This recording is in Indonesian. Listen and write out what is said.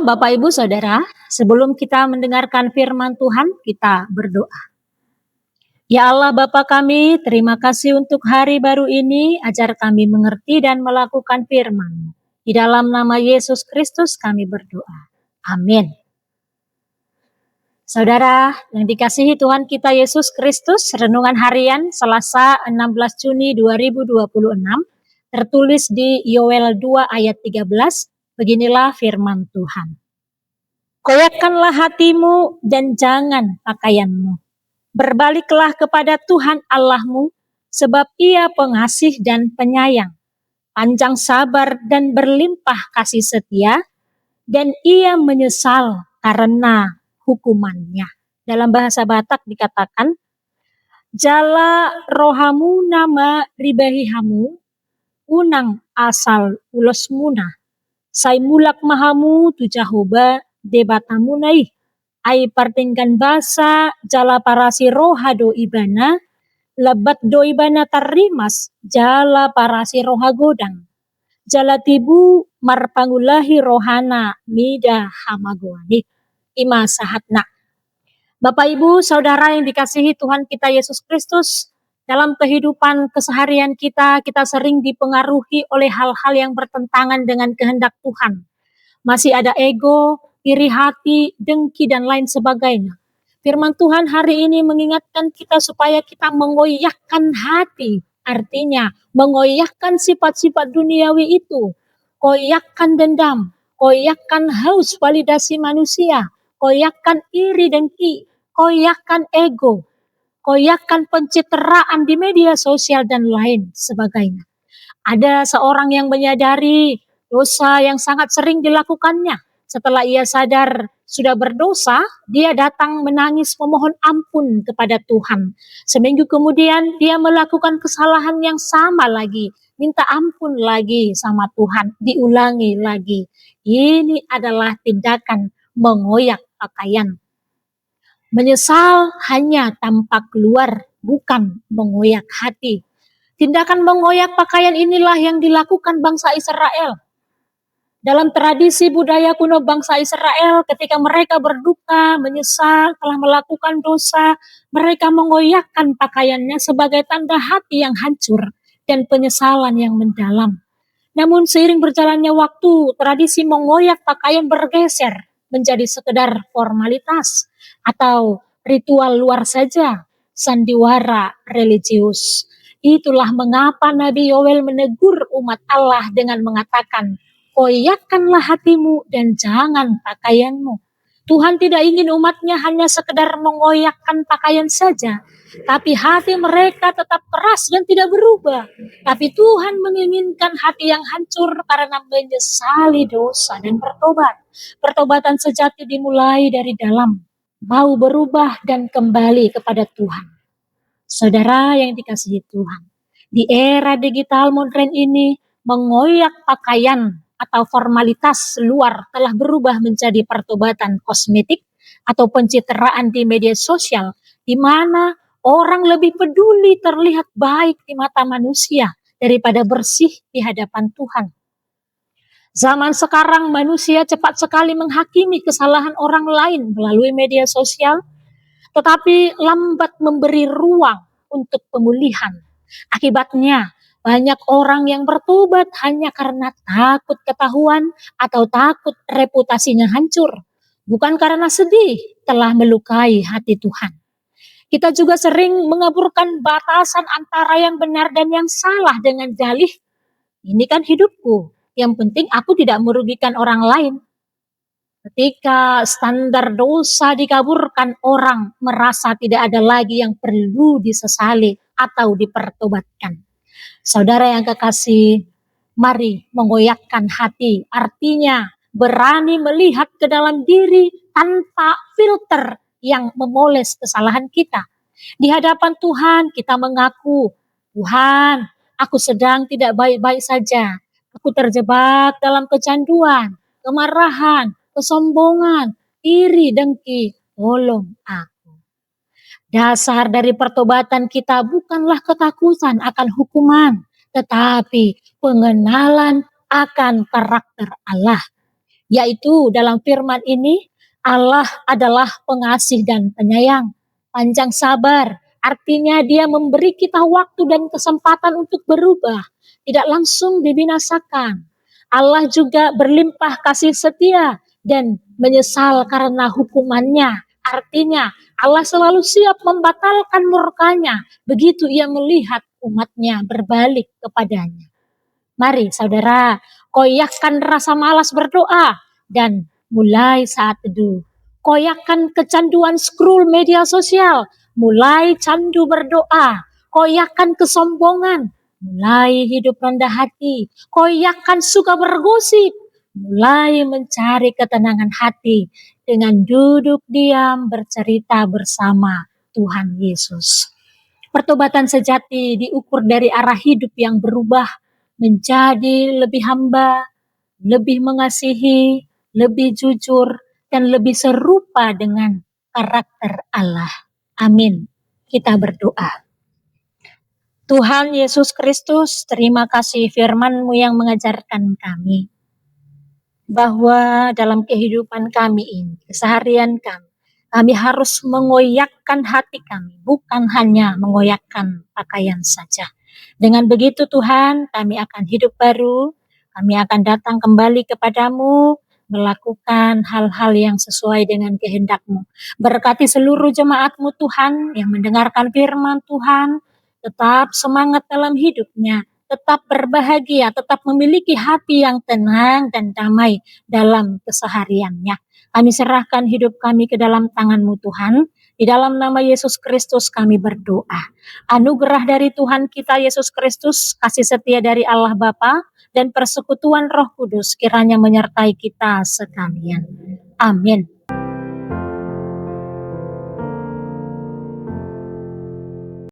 Bapak Ibu Saudara, sebelum kita mendengarkan firman Tuhan, kita berdoa. Ya Allah Bapa kami, terima kasih untuk hari baru ini, ajar kami mengerti dan melakukan firman-Mu. Di dalam nama Yesus Kristus kami berdoa. Amin. Saudara yang dikasihi Tuhan kita Yesus Kristus, renungan harian Selasa 16 Juni 2026, tertulis di Yoel 2 ayat 13, beginilah firman Tuhan. Koyakkanlah hatimu dan jangan pakaianmu. Berbaliklah kepada Tuhan Allahmu, sebab Ia pengasih dan penyayang, panjang sabar dan berlimpah kasih setia, dan Ia menyesal karena hukumannya. Dalam bahasa Batak dikatakan, jala rohamu nama ribahihamu, unang asal ulos muna, sai mulak mahamu tujahoba debatamunai, ai partingkan basa jala parasi roha do ibana, lebat do ibana tarimas jala parasi roha godang, jala tibu marpangulahi rohana mida hamagoani, ima sahatna. Bapak Ibu Saudara yang dikasihi Tuhan kita Yesus Kristus, dalam kehidupan keseharian kita sering dipengaruhi oleh hal-hal yang bertentangan dengan kehendak Tuhan. Masih ada ego, iri hati, dengki, dan lain sebagainya. Firman Tuhan hari ini mengingatkan kita supaya kita mengoyakkan hati. Artinya, mengoyakkan sifat-sifat duniawi itu. Koyakkan dendam, koyakkan haus validasi manusia, koyakkan iri dengki, koyakkan ego, koyakkan pencitraan di media sosial, dan lain sebagainya. Ada seorang yang menyadari dosa yang sangat sering dilakukannya. Setelah ia sadar sudah berdosa, dia datang menangis memohon ampun kepada Tuhan. Seminggu kemudian dia melakukan kesalahan yang sama lagi, minta ampun lagi sama Tuhan, diulangi lagi. Ini adalah tindakan mengoyak pakaian. Menyesal hanya tampak luar, bukan mengoyak hati. Tindakan mengoyak pakaian inilah yang dilakukan bangsa Israel. Dalam tradisi budaya kuno bangsa Israel, ketika mereka berduka, menyesal, telah melakukan dosa, mereka mengoyakkan pakaiannya sebagai tanda hati yang hancur dan penyesalan yang mendalam. Namun seiring berjalannya waktu, tradisi mengoyak pakaian bergeser menjadi sekedar formalitas atau ritual luar saja, sandiwara religius. Itulah mengapa Nabi Yoel menegur umat Allah dengan mengatakan, koyakkanlah hatimu dan jangan pakaianmu. Tuhan tidak ingin umatnya hanya sekedar mengoyakkan pakaian saja, tapi hati mereka tetap keras dan tidak berubah. Tapi Tuhan menginginkan hati yang hancur karena menyesali dosa dan bertobat. Pertobatan sejati dimulai dari dalam, mau berubah dan kembali kepada Tuhan. Saudara yang dikasihi Tuhan, di era digital modern ini, mengoyak pakaian atau formalitas luar telah berubah menjadi pertobatan kosmetik atau pencitraan di media sosial, di mana orang lebih peduli terlihat baik di mata manusia daripada bersih di hadapan Tuhan. Zaman sekarang manusia cepat sekali menghakimi kesalahan orang lain melalui media sosial, tetapi lambat memberi ruang untuk pemulihan. Akibatnya, banyak orang yang bertobat hanya karena takut ketahuan atau takut reputasinya hancur, bukan karena sedih telah melukai hati Tuhan. Kita juga sering mengaburkan batasan antara yang benar dan yang salah dengan dalih, ini kan hidupku, yang penting aku tidak merugikan orang lain. Ketika standar dosa dikaburkan, orang merasa tidak ada lagi yang perlu disesali atau dipertobatkan. Saudara yang kekasih, mari mengoyakkan hati, artinya berani melihat ke dalam diri tanpa filter yang memoles kesalahan kita. Di hadapan Tuhan kita mengaku, Tuhan, aku sedang tidak baik-baik saja. Aku terjebak dalam kecanduan, kemarahan, kesombongan, iri, dengki, tolong aku. Dasar dari pertobatan kita bukanlah ketakutan akan hukuman, tetapi pengenalan akan karakter Allah. Yaitu dalam firman ini, Allah adalah pengasih dan penyayang, panjang sabar, artinya dia memberi kita waktu dan kesempatan untuk berubah, tidak langsung dibinasakan. Allah juga berlimpah kasih setia dan menyesal karena hukumannya. Artinya Allah selalu siap membatalkan murkanya begitu ia melihat umatnya berbalik kepadanya. Mari saudara, koyakkan rasa malas berdoa dan mulai saat teduh. Koyakkan kecanduan scroll media sosial, mulai candu berdoa. Koyakkan kesombongan, mulai hidup rendah hati. Koyakkan suka bergosip, mulai mencari ketenangan hati dengan duduk diam bercerita bersama Tuhan Yesus. Pertobatan sejati diukur dari arah hidup yang berubah menjadi lebih hamba, lebih mengasihi, lebih jujur, dan lebih serupa dengan karakter Allah. Amin. Kita berdoa. Tuhan Yesus Kristus, terima kasih firman-Mu yang mengajarkan kami bahwa dalam kehidupan kami ini, keseharian kami harus mengoyakkan hati kami, bukan hanya mengoyakkan pakaian saja. Dengan begitu Tuhan, kami akan hidup baru, kami akan datang kembali kepadamu, melakukan hal-hal yang sesuai dengan kehendak-Mu. Berkati seluruh jemaat-Mu Tuhan, yang mendengarkan firman Tuhan, tetap semangat dalam hidupnya, tetap berbahagia, tetap memiliki hati yang tenang dan damai dalam kesehariannya. Kami serahkan hidup kami ke dalam tangan-Mu Tuhan. Di dalam nama Yesus Kristus kami berdoa. Anugerah dari Tuhan kita Yesus Kristus, kasih setia dari Allah Bapa, dan persekutuan Roh Kudus kiranya menyertai kita sekalian. Amin.